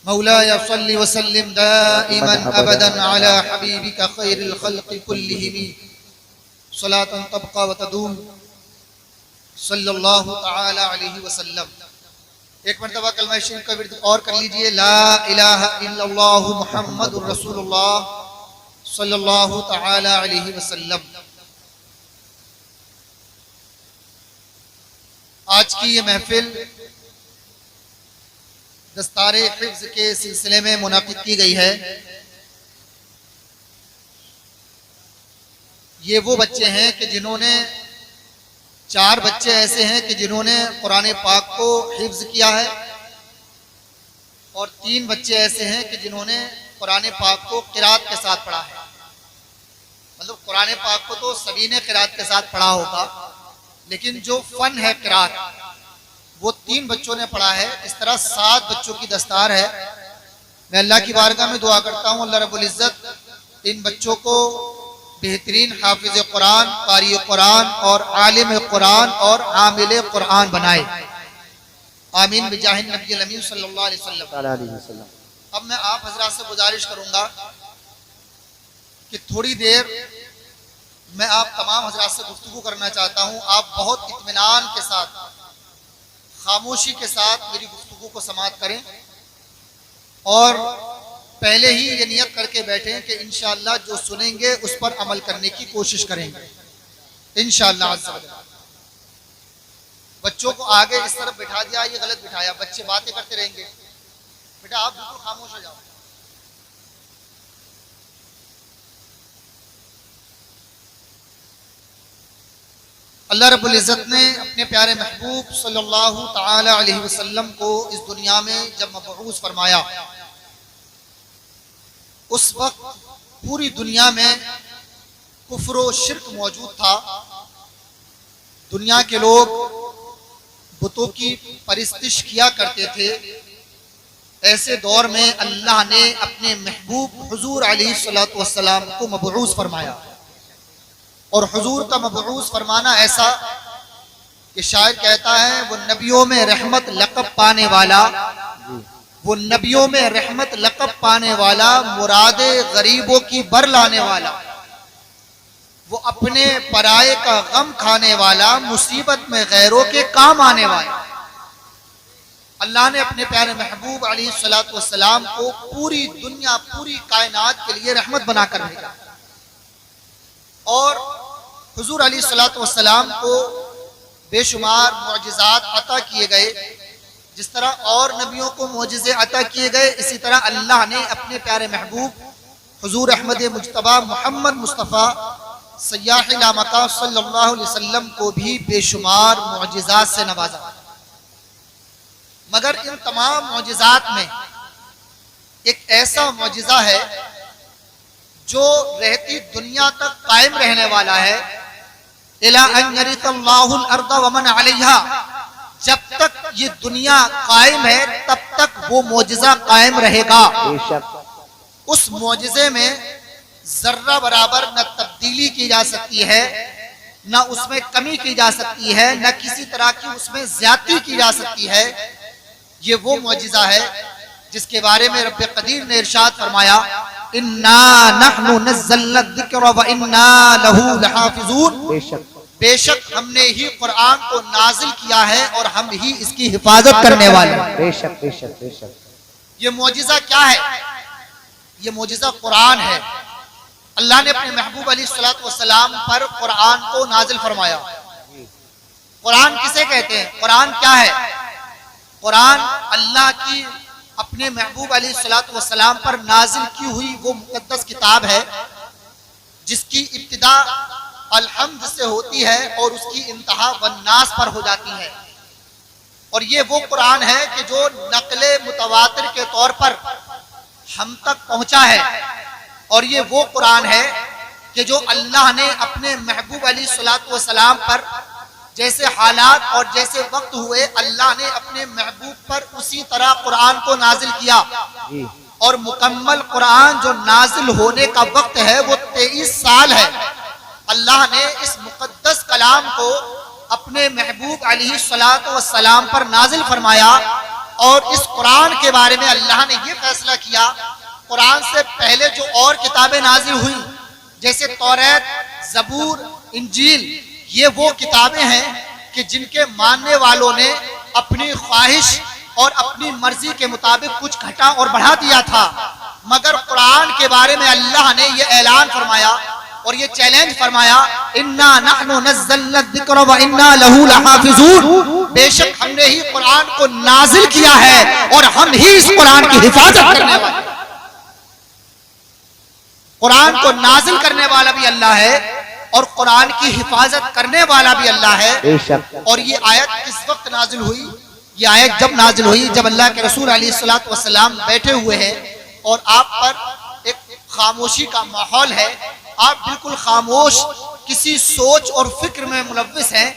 مولاي صل وسلم دائما ابدا على حبيبك خير الخلق كلهم صلاة تبقى وتدوم صلی اللہ تعالی علیہ وسلم۔ ایک مرتبہ کلمہ شریف کا ورد اور کر لیجئے، لا الہ الا اللہ محمد رسول اللہ صلی اللہ تعالی علیہ وسلم۔ آج کی یہ محفل دستار حفظ کے سلسلے میں منعقد کی گئی ہے۔ یہ وہ بچے ہیں کہ جنہوں نے 4 بچے ایسے ہیں کہ جنہوں نے قرآن پاک کو حفظ کیا ہے، اور 3 بچے ایسے ہیں کہ جنہوں نے قرآن پاک کو قرات کے ساتھ پڑھا ہے۔ مطلب قرآن پاک کو تو سبھی نے قرات کے ساتھ پڑھا ہوگا، لیکن جو فن ہے قرات وہ 3 بچوں نے پڑھا ہے۔ اس طرح 7 بچوں کی دستار ہے۔ میں اللہ کی بارگاہ میں دعا کرتا ہوں اللہ رب العزت ان بچوں کو بہترین حافظ قرآن، قاری قرآن اور عالم قرآن اور عامل قرآن بنائے، آمین بجاہ النبی الامین صلی اللہ علیہ وسلم۔ اب میں آپ حضرات سے گزارش کروں گا کہ تھوڑی دیر میں آپ تمام حضرات سے گفتگو کرنا چاہتا ہوں۔ آپ بہت اطمینان کے ساتھ، خاموشی کے ساتھ میری گفتگو کو سماعت کریں، اور پہلے ہی یہ نیت کر کے بیٹھیں کہ انشاءاللہ جو سنیں گے اس پر عمل کرنے کی کوشش کریں گے انشاءاللہ عز و جل۔ بچوں کو آگے اس طرف بٹھا دیا، یہ غلط بٹھایا، بچے باتیں کرتے رہیں گے۔ بیٹا آپ بالکل خاموش ہو جاؤ۔ اللہ رب العزت نے اپنے پیارے محبوب صلی اللہ تعالی علیہ وسلم کو اس دنیا میں جب مبعوث فرمایا، اس وقت پوری دنیا میں کفر و شرک موجود تھا۔ دنیا کے لوگ بتوں کی پرستش کیا کرتے تھے۔ ایسے دور میں اللہ نے اپنے محبوب حضور علیہ السلام کو مبعوث فرمایا، اور حضور کا مبعوث فرمانا ایسا کہ شاعر کہتا ہے وہ نبیوں میں رحمت لقب پانے والا، وہ نبیوں میں رحمت لقب پانے والا، مراد غریبوں کی بر لانے والا، وہ اپنے پرائے کا غم کھانے والا، مصیبت میں غیروں کے کام آنے والا۔ اللہ نے اپنے پیارے محبوب علیہ السلام کو پوری دنیا، پوری کائنات کے لیے رحمت بنا کر بھیجا، اور حضور علیہ السلام کو بے شمار معجزات عطا کیے گئے۔ جس طرح اور نبیوں کو معجزے عطا کیے گئے، اسی طرح اللہ نے اپنے پیارے محبوب حضور احمد مجتبی محمد مصطفیٰ سیاح لامکہ صلی اللہ علیہ وسلم کو بھی بے شمار معجزات سے نوازا۔ مگر ان تمام معجزات میں ایک ایسا معجزہ ہے جو رہتی دنیا تک قائم رہنے والا ہے، اِلَىٰ أَن يَرِثَ اللَّهُ الْأَرْضَ وَمَنْ عَلَيْهَا۔ جب تک یہ دنیا قائم ہے تب تک وہ معجزہ قائم رہے گا۔ اس معجزے میں ذرہ برابر نہ تبدیلی کی جا سکتی ہے، نہ اس میں کمی کی جا سکتی ہے، نہ کسی طرح کی اس میں زیادتی کی جا سکتی ہے۔ یہ وہ معجزہ ہے جس کے بارے میں رب قدیر نے ارشاد فرمایا، اِنَّا نَحْنُ نَزَّلْنَا الذِّكْرَ وَإِنَّا لَهُ لَحَافِظُونَ۔ بے شک ہم نے ہی قرآن کو نازل کیا ہے اور ہم ہی اس کی حفاظت کرنے والے ہیں۔ بے شک بے شک بے شک۔ یہ معجزہ کیا ہے؟ یہ معجزہ قرآن ہے۔ اللہ نے اپنے محبوب علیہ السلام پر قرآن کو نازل فرمایا۔ قرآن کسے کہتے ہیں؟ قرآن کیا ہے؟ قرآن اللہ کی اپنے محبوب علیہ السلام پر نازل کی ہوئی وہ مقدس کتاب ہے جس کی ابتدا الحمد سے ہوتی ہے اور اس کی انتہا والناس پر ہو جاتی ہے۔ اور یہ وہ قرآن ہے کہ جو نقل متواتر کے طور پر ہم تک پہنچا ہے، اور یہ وہ قرآن ہے کہ جو اللہ نے اپنے محبوب علیہ السلام پر جیسے حالات اور جیسے وقت ہوئے، اللہ نے اپنے محبوب پر اسی طرح قرآن کو نازل کیا، اور مکمل قرآن جو نازل ہونے کا وقت ہے وہ 23 سال ہے۔ اللہ نے اس مقدس کلام کو اپنے محبوب علیہ السلام پر نازل فرمایا، اور اس قرآن کے بارے میں اللہ نے یہ فیصلہ کیا، قرآن سے پہلے جو اور کتابیں نازل ہوئی جیسے توریت، زبور، انجیل، یہ وہ کتابیں ہیں کہ جن کے ماننے والوں نے اپنی خواہش اور اپنی مرضی کے مطابق کچھ گھٹا اور بڑھا دیا تھا، مگر قرآن کے بارے میں اللہ نے یہ اعلان فرمایا اور یہ چیلنج فرمایا، اِنَّا نَحْنُ نَزَّلْنَا الذِّكْرَ وَإِنَّا لَهُ لَحَافِظُونَ، بے شک ہم نے ہی قرآن کو نازل کیا ہے اور ہم ہی اس قرآن کی حفاظت کرنے والے ہیں۔ قرآن کو نازل کرنے والا بھی اللہ ہے اور قرآن کی حفاظت کرنے والا بھی اللہ ہے۔ اور یہ آیت کس وقت نازل ہوئی؟ یہ آیت جب نازل ہوئی جب اللہ کے رسول علیہ السلام بیٹھے ہوئے ہیں اور آپ پر ایک خاموشی کا ماحول ہے، آپ بالکل خاموش کسی سوچ اور فکر میں ملوث ہیں۔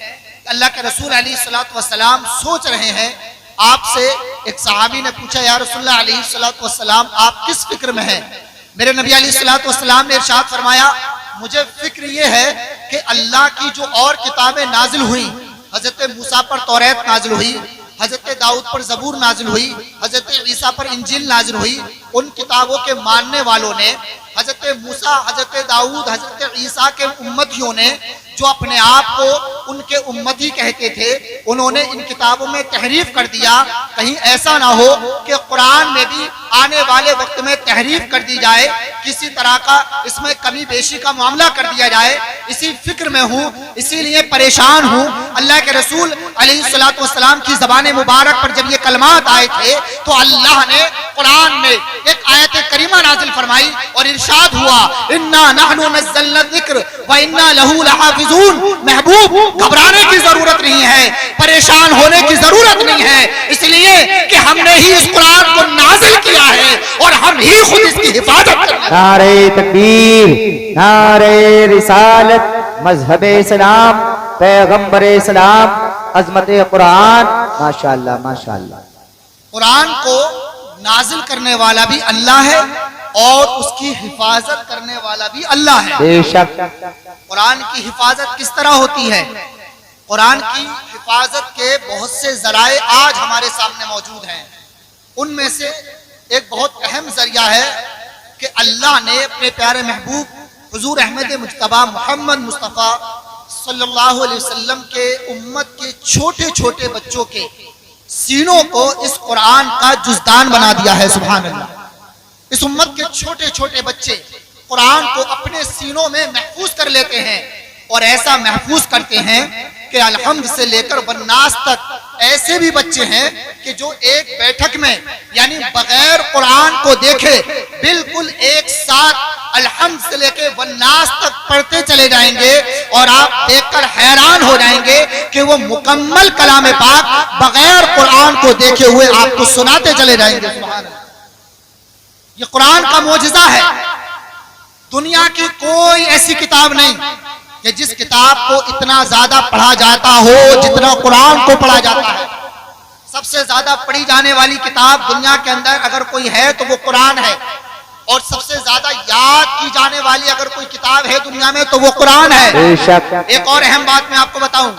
اللہ کے رسول علیہ السلام سوچ رہے ہیں۔ آپ سے ایک صحابی نے پوچھا، یا رسول اللہ علیہ السلام آپ کس فکر میں ہیں؟ میرے نبی علیہ السلام نے ارشاد فرمایا، مجھے فکر یہ ہے کہ اللہ کی جو اور کتابیں نازل ہوئی، حضرت موسیٰ پر توریت نازل ہوئی، حضرت داؤد پر زبور نازل ہوئی، حضرت عیسیٰ پر انجیل نازل ہوئی، ان کتابوں کے ماننے والوں نے، حضرت موسیٰ، حضرت داؤد، حضرت عیسیٰ کے امتیوں نے جو اپنے آپ کو ان کے امتی کہتے تھے، انہوں نے ان کتابوں میں تحریف کر دیا۔ کہیں ایسا نہ ہو کہ قرآن میں بھی آنے والے وقت میں تحریف کر دی جائے، کسی طرح کا اس میں کمی بیشی کا معاملہ کر دیا جائے، اسی فکر میں ہوں، اسی لیے پریشان ہوں۔ اللہ کے رسول علیہ السلام کی زبان مبارک پر جب یہ کلمات آئے تھے تو اللہ نے قرآن میں ایک آیت کریمہ نازل فرمائی اور ارشاد ہوا، اِنَّا نَحْنُ نَزَّلْنَا الذِّكْرَ وَإِنَّا لَهُ لَحَافِظُونَ۔ محبوب گھبرانے کی ضرورت نہیں ہے، پریشان ہونے کی ضرورت نہیں ہے، اس لیے کہ ہم نے ہی اس قرآن کو نازل کیا ہے اور ہم ہی خود اس کی حفاظت کریں۔ نعرہ تکبیر، نعرہ رسالت، مذہب اسلام، پیغمبر اسلام، عظمت قرآن، ماشاءاللہ ماشاءاللہ۔ قرآن کو نازل کرنے والا بھی اللہ ہے اور اس کی حفاظت کرنے والا بھی اللہ ہے۔ بے شک۔ قرآن کی حفاظت کس طرح ہوتی ہے؟ قرآن کی حفاظت کے بہت سے ذرائع آج ہمارے سامنے موجود ہیں۔ ان میں سے ایک بہت اہم ذریعہ ہے کہ اللہ نے اپنے پیارے محبوب حضور احمد مجتبی محمد مصطفیٰ صلی اللہ علیہ وسلم کے امت کے چھوٹے چھوٹے بچوں کے سینوں کو اس قرآن کا جزدان بنا دیا ہے۔ سبحان اللہ۔ اس امت کے چھوٹے چھوٹے بچے قرآن کو اپنے سینوں میں محفوظ کر لیتے ہیں اور ایسا محفوظ کرتے ہیں کہ الحمد سے لے کر والناس تک ایسے بھی بچے ہیں کہ جو ایک بیٹھک میں یعنی بغیر قرآن کو دیکھے بالکل ایک ساتھ الحمد سے لے کے والناس تک پڑھتے چلے جائیں گے اور آپ دیکھ کر حیران ہو جائیں گے کہ وہ مکمل کلام پاک بغیر قرآن کو دیکھے ہوئے آپ کو سناتے چلے جائیں گے۔ سبحان اللہ۔ یہ قرآن کا معجزہ ہے۔ دنیا کی کوئی ایسی کتاب نہیں کہ جس کتاب کو اتنا زیادہ پڑھا جاتا ہو جتنا قرآن کو پڑھا جاتا ہے۔ سب سے زیادہ پڑھی جانے والی کتاب دنیا کے اندر اگر کوئی ہے تو وہ قرآن ہے، اور سب سے زیادہ یاد کی جانے والی اگر کوئی کتاب ہے دنیا میں تو وہ قرآن ہے۔ ایک اور اہم بات میں آپ کو بتاؤں،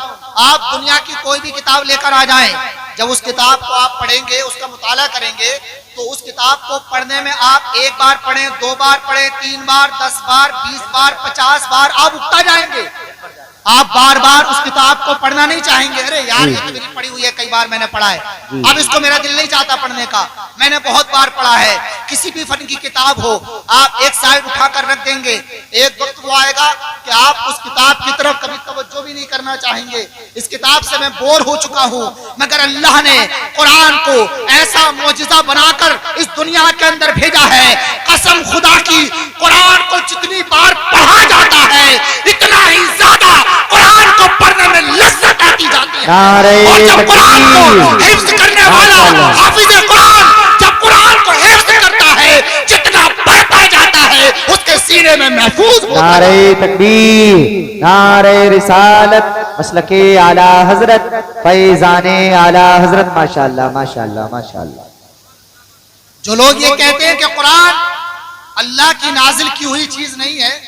آپ دنیا کی کوئی بھی کتاب لے کر آ جائیں، جب اس کتاب کو آپ پڑھیں گے، اس کا مطالعہ کریں گے تو اس کتاب کو پڑھنے میں آپ ایک بار پڑھیں، دو بار پڑھیں، 3 بار، 10 بار، 20 بار، 50 بار آپ اکتا جائیں گے۔ آپ بار بار اس کتاب کو پڑھنا نہیں چاہیں گے، ارے یار یہ تو میری پڑھی ہوئی ہے، کئی بار میں نے پڑھا ہے، اب اس کو میرا دل نہیں چاہتا پڑھنے کا، میں نے بہت بار پڑھا ہے۔ کسی بھی فن کی کتاب ہو آپ ایک سائڈ اٹھا کر رکھ دیں گے، ایک وقت وہ آئے گا کہ آپ اس کتاب کی طرف کبھی توجہ بھی نہیں کرنا چاہیں گے، اس کتاب سے میں بور ہو چکا ہوں۔ مگر اللہ نے قرآن کو ایسا معجزہ بنا کر اس دنیا کے اندر بھیجا ہے، قسم خدا کی قرآن کو جتنی بار پڑھا جاتا ہے اتنا ہی زیادہ قرآن کو پڑھنے میں لذت آتی جاتی ہے۔ اور جب قرآن کو حفظ کرنے والا حافظ قرآن جب قرآن کو حفظ کرتا ہے جتنا پڑھتا جاتا ہے اس کے سینے میں محفوظ ہوتا ہے۔ نعرہ تکبیر، نعرہ رسالت، مسلک اعلی حضرت، فیضان اعلی حضرت، ماشاءاللہ ماشاءاللہ ماشاءاللہ۔ جو لوگ یہ کہتے ہیں کہ قرآن اللہ کی نازل کی ہوئی چیز نہیں ہے،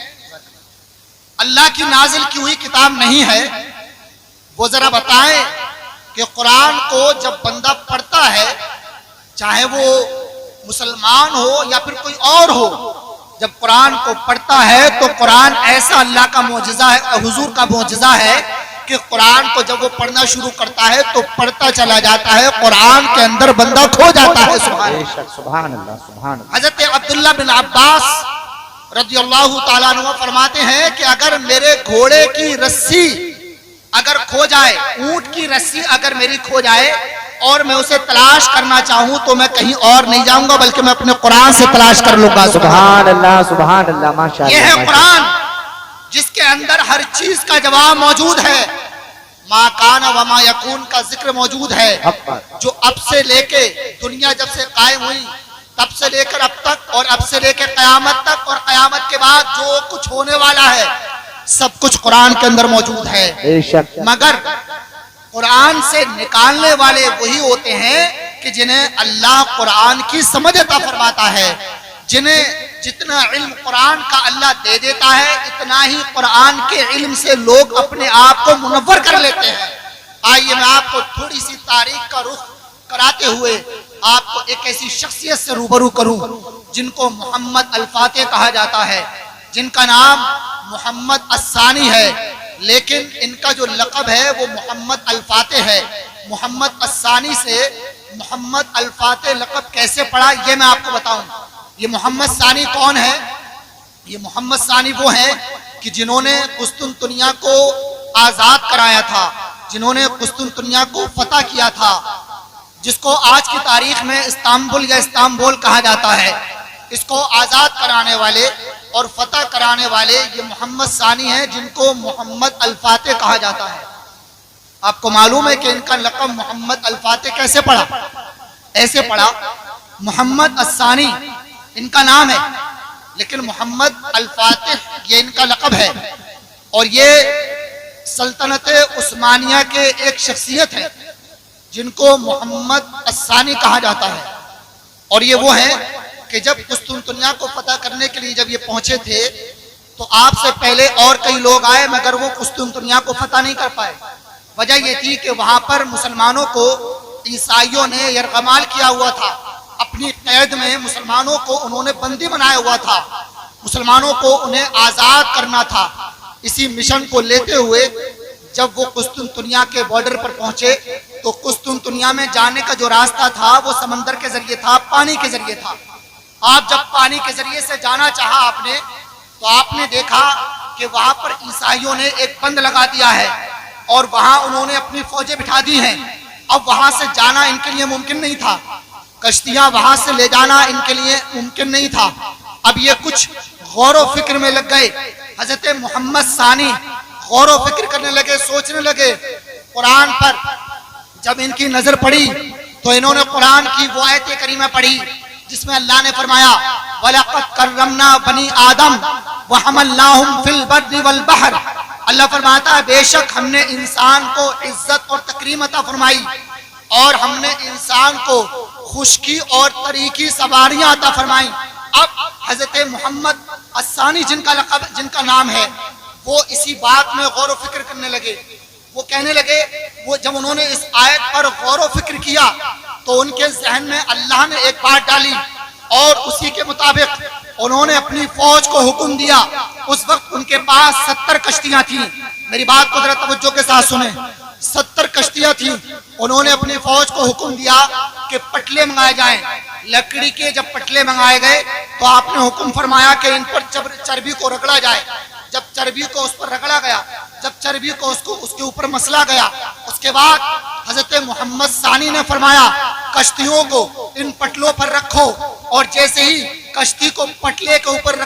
اللہ کی نازل کی ہوئی کتاب نہیں ہے، وہ ذرا بتائیں کہ قرآن کو جب بندہ پڑھتا ہے چاہے وہ مسلمان ہو یا پھر کوئی اور ہو، جب قرآن کو پڑھتا ہے تو قرآن ایسا اللہ کا معجزہ ہے، حضور کا معجزہ ہے کہ قرآن کو جب وہ پڑھنا شروع کرتا ہے تو پڑھتا چلا جاتا ہے، قرآن کے اندر بندہ کھو جاتا ہے۔ سبحان اللہ، سبحان اللہ۔ حضرت عبداللہ بن عباس رضی اللہ تعالیٰ عنہ فرماتے ہیں کہ اگر میرے گھوڑے کی رسی اگر کھو جائے، اونٹ کی رسی اگر میری کھو جائے اور میں اسے تلاش کرنا چاہوں تو میں کہیں اور نہیں جاؤں گا بلکہ میں اپنے قرآن سے تلاش کر لوں گا۔ سبحان اللہ، سبحان اللہ، ماشاء اللہ۔ یہ ہے قرآن جس کے اندر ہر چیز کا جواب موجود ہے، ما کان و ما یکون کا ذکر موجود ہے، جو اب سے لے کے دنیا جب سے قائم ہوئی تب سے لے کر اب تک اور اب سے لے کے قیامت تک اور قیامت کے بعد جو کچھ ہونے والا ہے سب کچھ قرآن کے اندر موجود ہے۔ مگر قرآن سے نکالنے والے وہی ہوتے ہیں کہ جنہیں اللہ قرآن کی سمجھ عطا فرماتا ہے، جنہیں جتنا علم قرآن کا اللہ دے دیتا ہے اتنا ہی قرآن کے علم سے لوگ اپنے آپ کو منور کر لیتے ہیں۔ آئیے میں آپ کو تھوڑی سی تاریخ کا رخ کراتے ہوئے آپ کو ایک ایسی شخصیت سے روبرو کروں جن کو محمد الفاتح کہا جاتا ہے، جن کا نام محمد الثانی ہے، لیکن ان کا جو لقب ہے وہ محمد الفاتح ہے۔ محمد الثانی سے محمد الفاتح لقب کیسے پڑا یہ میں آپ کو بتاؤں۔ یہ محمد ثانی کون ہے؟ یہ محمد ثانی وہ ہیں کہ جنہوں نے قسطنطنیہ کو آزاد کرایا تھا، جنہوں نے قسطنطنیہ کو فتح کیا تھا، جس کو آج کی تاریخ میں استنبول یا استنبول کہا جاتا ہے۔ اس کو آزاد کرانے والے اور فتح کرانے والے یہ محمد ثانی ہیں جن کو محمد الفاتح کہا جاتا ہے۔ آپ کو معلوم ہے کہ ان کا لقب محمد الفاتح کیسے پڑا؟ ایسے پڑا، محمد الثانی ان کا نام ہے لیکن محمد الفاتح یہ ان کا لقب ہے، اور یہ سلطنت عثمانیہ کے ایک شخصیت ہے جن کو محمد الثانی کہا جاتا ہے۔ اور یہ وہ ہیں کہ جب قسطنطنیہ کو فتح کرنے کے لیے جب یہ پہنچے تھے تو آپ سے پہلے اور کئی لوگ آئے مگر وہ قسطنطنیہ کو فتح نہیں کر پائے۔ وجہ یہ تھی کہ وہاں پر مسلمانوں کو عیسائیوں نے یرغمال کیا ہوا تھا، اپنی قید میں مسلمانوں کو انہوں نے بندی بنایا ہوا تھا، مسلمانوں کو انہیں آزاد کرنا تھا۔ اسی مشن کو لیتے ہوئے جب وہ قسطنطنیہ کے بارڈر پر پہنچے تو قسطنطنیہ میں جانے کا جو راستہ تھا وہ سمندر کے ذریعے تھا، پانی کے ذریعے تھا۔ آپ جب پانی کے ذریعے سے جانا چاہا آپ نے تو آپ نے دیکھا کہ وہاں پر عیسائیوں نے ایک بند لگا دیا ہے اور وہاں انہوں نے اپنی فوجیں بٹھا دی ہیں۔ اب وہاں سے جانا ان کے لیے ممکن نہیں تھا، کشتیاں وہاں سے لے جانا ان کے لیے ممکن نہیں تھا۔ اب یہ کچھ غور و فکر میں لگ گئے۔ حضرت محمد ثانی غور و فکر کرنے لگے، سوچنے لگے قرآن پر۔ جب ان کی نظر پڑی تو انہوں نے قرآن کی وہ آیت کریمہ پڑھی جس میں اللہ نے فرمایا وَلَقَدْ كَرَّمْنَا بَنِي آدَمَ وَحَمَلْنَاهُمْ فِي الْبَرِّ وَالْبَحْرِ۔ اللہ فرماتا ہے بے شک ہم نے انسان کو عزت اور تکریم عطا فرمائی اور ہم نے انسان کو خشکی اور طری کی سواریاں عطا فرمائیں۔ اب حضرت محمد الثانی جن کا نام ہے وہ اسی بات میں غور و فکر کرنے لگے۔ وہ کہنے لگے، وہ جب انہوں نے اس آیت پر غور و فکر کیا تو ان کے ذہن میں اللہ نے ایک بات ڈالی اور اسی کے مطابق انہوں نے اپنی فوج کو حکم دیا۔ اس وقت ان کے پاس 70 کشتیاں تھیں، میری بات کو ذرا توجہ کے ساتھ سنیں، 70 کشتیاں تھیں۔ انہوں نے اپنی فوج کو حکم دیا کہ پٹلے منگائے جائیں، لکڑی کے جب پٹلے منگائے گئے تو آپ نے حکم فرمایا کہ ان پر چربی کو رگڑا جائے۔ جب چربی کو اس پر رگڑا گیا، جب چربی کو اس کے اوپر مسلا گیا، اس کے بعد حضرت محمد ثانی نے فرمایا کشتیوں کو ان پٹلوں پر رکھو، اور جیسے ہی کشتی کو پٹلے کے اوپر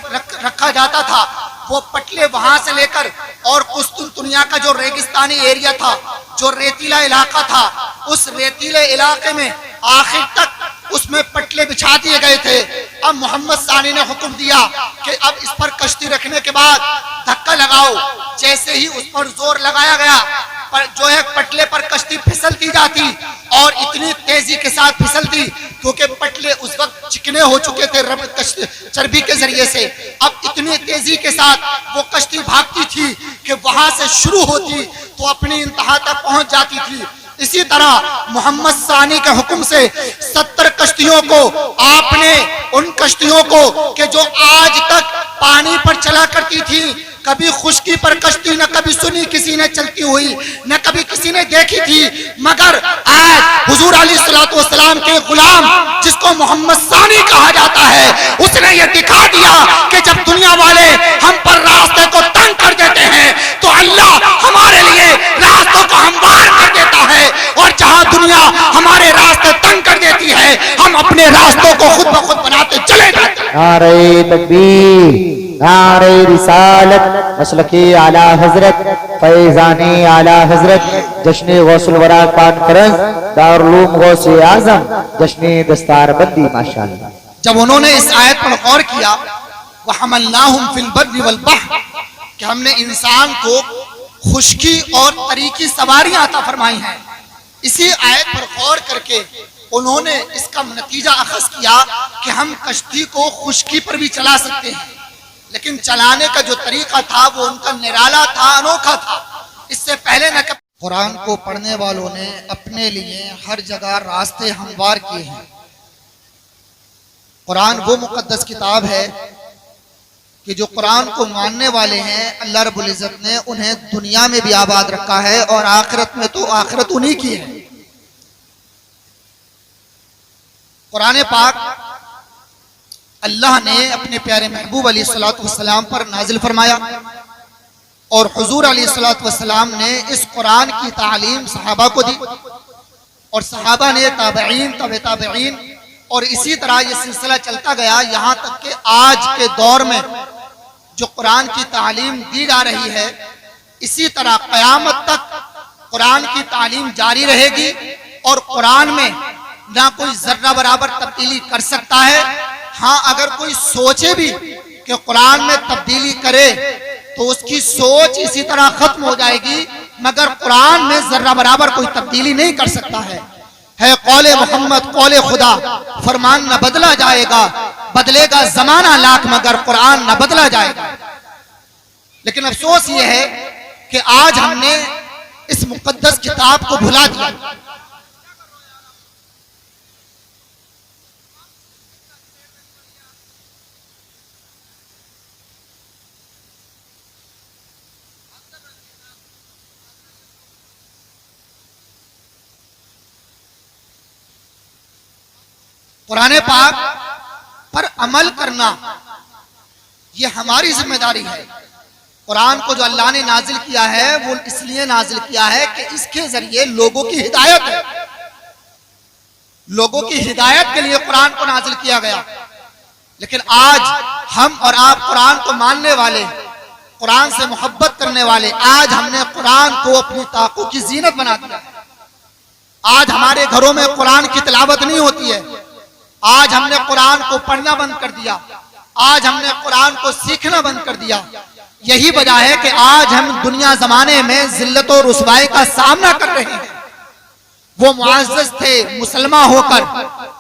رکھا جاتا تھا وہ پٹلے وہاں سے لے کر اور قسطنطنیہ کا جو ریگستانی ایریا تھا، جو ریتیلا علاقہ تھا، اس ریتیلے علاقے میں آخر تک اس میں پٹلے بچھا دیے گئے تھے۔ اب محمد ثانی نے حکم دیا کہ اب اس پر کشتی رکھنے کے بعد دھکا لگاؤ۔ جیسے ہی اس پر زور لگایا گیا جو ہے پٹلے پر کشتی پھسلتی جاتی اور اتنی تیزی کے ساتھ پھسلتی کیونکہ پٹلے اس وقت چکنے ہو چکے تھے چربی کے ذریعے سے۔ اب اتنی تیزی کے ساتھ وہ کشتی بھاگتی تھی کہ وہاں سے شروع ہوتی تو اپنی انتہا تک پہنچ جاتی تھی۔ اسی طرح محمد ثانی کے حکم سے 70 کشتیوں کو آپ نے ان کشتیوں کو کہ جو آج تک پانی پر چلا کرتی تھی، کبھی خشکی پر کشتی نہ کبھی سنی کسی نے چلتی ہوئی، نہ کبھی کسی نے دیکھی تھی، مگر آج حضور علیہ السلام کے غلام جس کو محمد ثانی کہا جاتا ہے، اس نے یہ دکھا دیا کہ جب دنیا والے ہم پر راستے کو تنگ کر دیتے ہیں تو اللہ ہمارے لیے راستوں کو ہموار کر دیتا ہے، اور جہاں دنیا ہمارے راستے تنگ کر دیتی ہے ہم اپنے راستوں کو خود بخود بناتے چلے جاتے ہیں۔ نعرہ تکبیر، نعرہ رسالت، مسلکی اعلی حضرت، فیضانی اعلی حضرت، جشن غوث الورا کانفرنس، دارالعلوم غوث اعظم، جشن دستار بندی، ماشاءاللہ۔ جب انہوں نے اس آیت پر غور کیا وَحَمَلْنَاهُمْ فِي الْبَرِّ وَالْبَحْرِ کہ ہم نے انسان کو خشکی اور طری کی سواریاں عطا فرمائی ہیں، اسی آیت پر غور کر کے انہوں نے اس کا نتیجہ اخذ کیا کہ ہم کشتی کو خشکی پر بھی چلا سکتے ہیں، لیکن چلانے کا جو طریقہ تھا وہ ان کا نرالا تھا، انوکھا تھا۔ اس سے پہلے نہ کبھی قرآن کو پڑھنے والوں نے اپنے لیے ہر جگہ راستے ہموار کیے ہیں۔ قرآن وہ مقدس کتاب ہے کہ جو قرآن کو ماننے والے ہیں اللہ رب العزت نے انہیں دنیا میں بھی آباد رکھا ہے، اور آخرت میں تو آخرت انہی کی ہے۔ قرآن پاک اللہ نے اپنے پیارے محبوب علیہ السلام پر نازل فرمایا، اور حضور علیہ السلام نے اس قرآن کی تعلیم صحابہ کو دی، اور صحابہ نے تابعین، تبع تابعین، اور اسی طرح یہ سلسلہ چلتا گیا یہاں تک کہ آج کے دور میں جو قرآن کی تعلیم دی جا رہی ہے، اسی طرح قیامت تک قرآن کی تعلیم جاری رہے گی، اور قرآن میں نہ کوئی ذرہ برابر تبدیلی کر سکتا ہے۔ ہاں اگر کوئی سوچے بھی کہ قرآن میں تبدیلی کرے تو اس کی سوچ اسی طرح ختم ہو جائے گی، مگر قرآن میں ذرہ برابر کوئی تبدیلی نہیں کر سکتا ہے۔ قول محمد قول خدا، فرمان نہ بدلا جائے گا، بدلے گا زمانہ لاکھ مگر قرآن نہ بدلا جائے گا۔ لیکن افسوس یہ ہے کہ آج ہم نے اس مقدس کتاب کو بھلا دیا۔ قرآن پاک پر عمل کرنا یہ ہماری ذمہ داری ہے۔ قرآن کو جو اللہ نے نازل کیا ہے وہ اس لیے نازل کیا ہے کہ اس کے ذریعے لوگوں کی ہدایت ہے، لوگوں کی ہدایت کے لیے قرآن کو نازل کیا گیا۔ لیکن آج ہم اور آپ قرآن کو ماننے والے، قرآن سے محبت کرنے والے، آج ہم نے قرآن کو اپنی طاقتوں کی زینت بنا دیا۔ آج ہمارے گھروں میں قرآن کی تلاوت نہیں ہوتی ہے، آج ہم نے قرآن کو پڑھنا بند کر دیا، آج ہم نے قرآن کو سیکھنا بند کر دیا۔ یہی وجہ ہے کہ آج ہم دنیا زمانے میں ذلت و رسوائی کا سامنا کر رہے ہیں۔ وہ معزز تھے مسلمان ہو کر،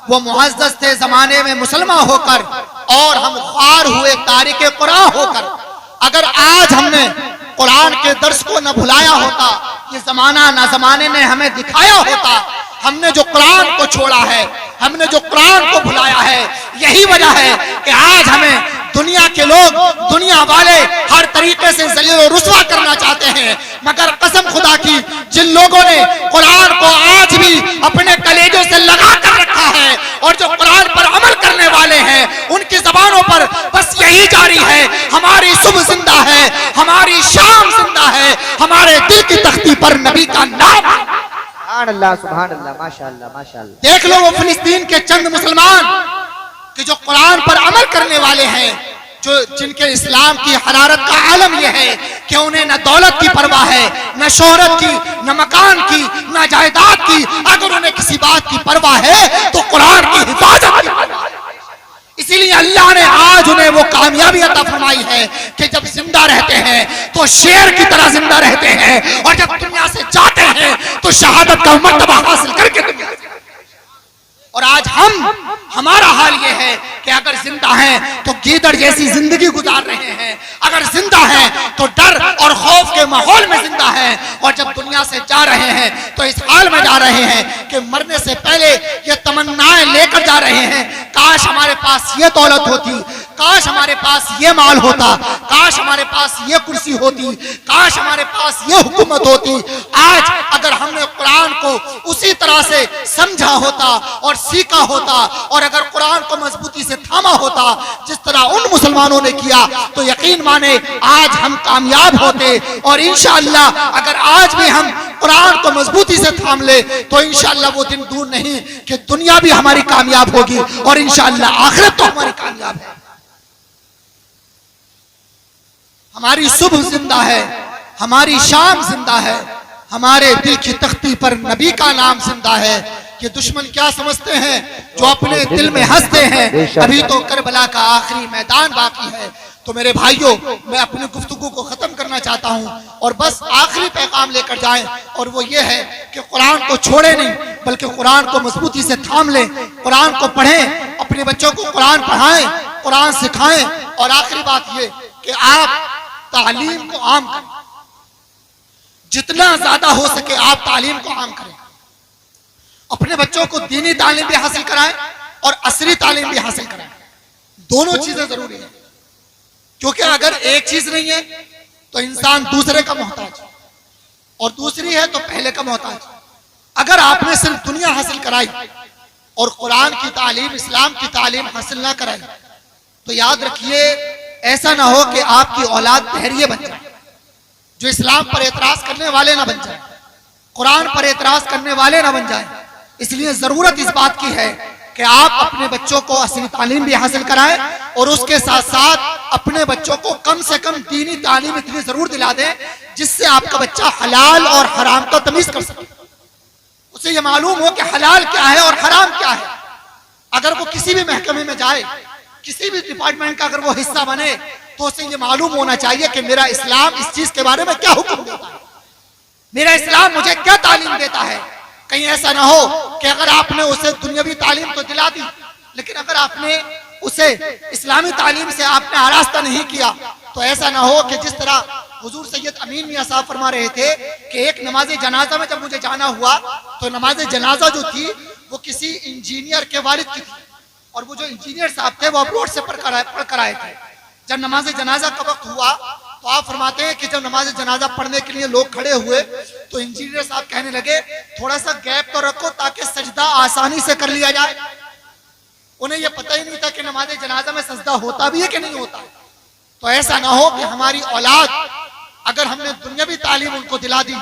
وہ معزز تھے زمانے میں مسلمان ہو کر، اور ہم خوار ہوئے تارک قرآن ہو کر۔ اگر آج ہم نے قرآن کے درس کو نہ بھلایا ہوتا، یہ زمانہ نہ زمانے نے ہمیں دکھایا ہوتا، ہم نے جو قرآن کو چھوڑا ہے، ہم نے جو قرآن کو بھلایا ہے، یہی وجہ ہے کہ آج ہمیں دنیا کے لوگ، دنیا والے ہر طریقے سے ذلیل و رسوا کرنا چاہتے ہیں، مگر قسم خدا کی جن لوگوں نے قرآن کو آج بھی اپنے کلیجوں سے لگا کر رکھا ہے اور جو قرآن پر عمل کرنے والے ہیں، ان کی زبانوں پر بس یہی جاری ہے، ہماری صبح زندہ ہے، ہماری شام زندہ ہے، ہمارے دل کی تختی پر نبی کا نام۔ سبحان اللہ، سبحان اللہ، ماشاءاللہ، ماشاءاللہ۔ دیکھ لو وہ فلسطین کے چند مسلمان کہ جو قرآن پر عمل کرنے والے ہیں، جن کے اسلام کی حرارت کا عالم یہ ہے کہ انہیں نہ دولت کی پرواہ ہے، نہ شہرت کی، نہ مکان کی، نہ جائیداد کی، اگر انہیں کسی بات کی پرواہ ہے تو قرآن کی حفاظت کی پرواہ ہے۔ اسی لیے اللہ نے آج انہیں وہ کامیابی عطا فرمائی ہے کہ جب زندہ رہتے ہیں تو شیر کی طرح زندہ رہتے ہیں، اور جب دنیا سے جاتے ہیں تو شہادت کا مرتبہ حاصل کر کے دنیا سے۔ اور آج ہمارا حال یہ ہے کہ اگر زندہ ہیں تو گیدڑ جیسی زندگی گزار رہے ہیں، اگر زندہ ہیں تو ڈر اور خوف کے ماحول میں زندہ ہیں، اور جب دنیا سے جا رہے ہیں تو اس حال میں جا رہے ہیں کہ مرنے سے پہلے یہ تمنائیں لے کر جا رہے ہیں، کاش ہمارے پاس یہ دولت ہوتی، کاش ہمارے پاس یہ مال ہوتا، کاش ہمارے پاس یہ کرسی ہوتی، کاش ہمارے پاس یہ حکومت ہوتی۔ آج اگر ہم نے قرآن کو اسی طرح سے سمجھا ہوتا اور سیکھا ہوتا، اور اگر قرآن کو مضبوطی سے تھاما ہوتا جس طرح ان مسلمانوں نے کیا، تو یقین مانے آج ہم کامیاب ہوتے۔ اور انشاءاللہ اگر آج بھی ہم قرآن کو مضبوطی سے تھام لے تو انشاءاللہ وہ دن دور نہیں کہ دنیا بھی ہماری کامیاب ہوگی، اور انشاءاللہ آخرت تو ہماری کامیاب ہے۔ ہماری صبح زندہ ہے، ہماری شام زندہ ہے، ہمارے دل کی تختی پر نبی کا نام زندہ ہے۔ یہ دشمن کیا سمجھتے ہیں جو اپنے دل میں ہنستے ہیں، ابھی تو کربلا کا آخری میدان باقی ہے۔ تو میرے بھائیوں، میں اپنی گفتگو کو ختم کرنا چاہتا ہوں، اور بس آخری پیغام لے کر جائیں، اور وہ یہ ہے کہ قرآن کو چھوڑیں نہیں بلکہ قرآن کو مضبوطی سے تھام لیں، قرآن کو پڑھیں، اپنے بچوں کو قرآن پڑھائیں، قرآن سکھائیں، اور آخری بات یہ کہ آپ تعلیم کو عام کریں، جتنا زیادہ ہو سکے آپ تعلیم کو عام کریں، اپنے بچوں کو دینی تعلیم بھی حاصل کرائیں اور عصری تعلیم بھی حاصل کرائیں، دونوں چیزیں ضروری ہیں، کیونکہ اگر ایک چیز نہیں ہے تو انسان دوسرے کا محتاج، اور دوسری ہے تو پہلے کا محتاج۔ اگر آپ نے صرف دنیا حاصل کرائی اور قرآن کی تعلیم، اسلام کی تعلیم حاصل نہ کرائی تو یاد رکھیے ایسا نہ ہو کہ آپ کی اولاد بحریے بن جائے، جو اسلام پر اعتراض کرنے والے نہ بن جائیں، قرآن پر اعتراض کرنے والے نہ بن جائیں۔ اس لیے ضرورت اس بات کی ہے کہ آپ اپنے بچوں کو عصری تعلیم بھی حاصل کرائیں، اور اس کے ساتھ ساتھ اپنے بچوں کو کم سے کم دینی تعلیم اتنی ضرور دلا دیں جس سے آپ کا بچہ حلال اور حرام کا تمیز کر سکے، اسے یہ معلوم ہو کہ حلال کیا ہے اور حرام کیا ہے۔ اگر وہ کسی بھی محکمے میں جائے، کسی بھی ڈپارٹمنٹ کا اگر وہ حصہ بنے، تو اسے یہ معلوم ہونا چاہیے کہ میرا اسلام اس چیز کے بارے میں کیا حکم دیتا ہے، میرا اسلام مجھے کیا تعلیم دیتا ہے۔ کہیں ایسا نہ ہو کہ اگر آپ نے اسے دنیاوی تعلیم تو دلا دی، لیکن اگر آپ نے اسے اسلامی تعلیم سے آپ نے آراستہ نہیں کیا، تو ایسا نہ ہو کہ جس طرح حضور سید امین میاں صاحب فرما رہے تھے کہ ایک نماز جنازہ میں جب مجھے جانا ہوا تو نماز جنازہ جو تھی وہ کسی انجینئر کے والد کی تھی، اور وہ جو انجینئر صاحب تھے وہ اپروڈ سے پڑھ کر آئے تھے۔ جب نماز جنازہ کا وقت ہوا تو آپ فرماتے ہیں کہ جب نماز جنازہ پڑھنے کے لیے لوگ کھڑے ہوئے تو انجینئر صاحب کہنے لگے تھوڑا سا گیپ تو رکھو تاکہ سجدہ آسانی سے کر لیا جائے۔ انہیں یہ پتہ ہی نہیں تھا کہ نماز جنازہ میں سجدہ ہوتا بھی ہے کہ نہیں ہوتا۔ تو ایسا نہ ہو کہ ہماری اولاد اگر ہم نے دنیاوی تعلیم ان کو دلا دی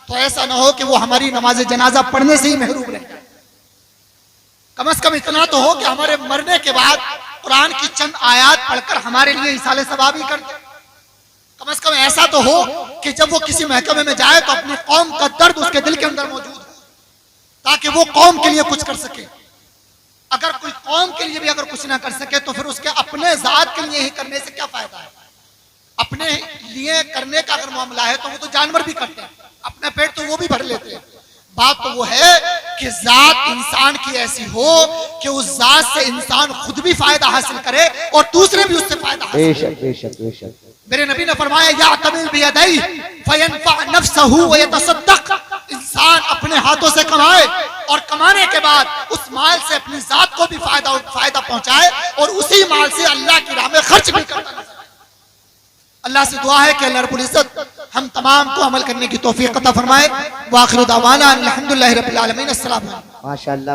تو ایسا نہ ہو کہ وہ ہماری نماز جنازہ پڑھنے سے ہی محروم رہ جائے۔ کم از کم اتنا تو ہو کہ ہمارے مرنے کے بعد قرآن کی چند آیات پڑھ کر ہمارے لیے ایصال ثواب ہی کر دے۔ کم از کم ایسا تو ہو کہ جب وہ کسی محکمے میں جائے تو اپنی قوم کا درد اس کے دل کے اندر موجود ہو، تاکہ وہ قوم کے لیے کچھ کر سکے۔ اگر کوئی قوم کے لیے بھی اگر کچھ نہ کر سکے تو پھر اس کے اپنے ذات کے لیے ہی کرنے سے کیا فائدہ ہے۔ اپنے لیے کرنے کا اگر معاملہ ہے تو وہ تو جانور بھی کرتے ہیں، اپنا پیٹ تو وہ بھی بھر لیتے ہیں۔ بات تو وہ ہے کہ ذات انسان کی ایسی ہو کہ اس ذات سے انسان خود بھی فائدہ حاصل کرے اور دوسرے بھی اس سے فائدہ حاصل کرے۔ بے شک بے شک۔ میرے نبی نے فرمایا یعتمل بیدیہ فینفع نفسہ ویتصدق، انسان اپنے ہاتھوں سے کمائے اور کمانے کے بعد اس مال سے اپنی ذات کو بھی فائدہ پہنچائے اور اسی مال سے اللہ کی راہ میں خرچ بھی کرتا نظر آئے۔ اللہ سے دعا ہے کہ اللہ رب العزت ہم تمام کو عمل کرنے کی توفیق عطا فرمائے۔ وآخر دعوانا الحمدللہ رب العالمین۔ السلام علیکم۔ ماشاءاللہ۔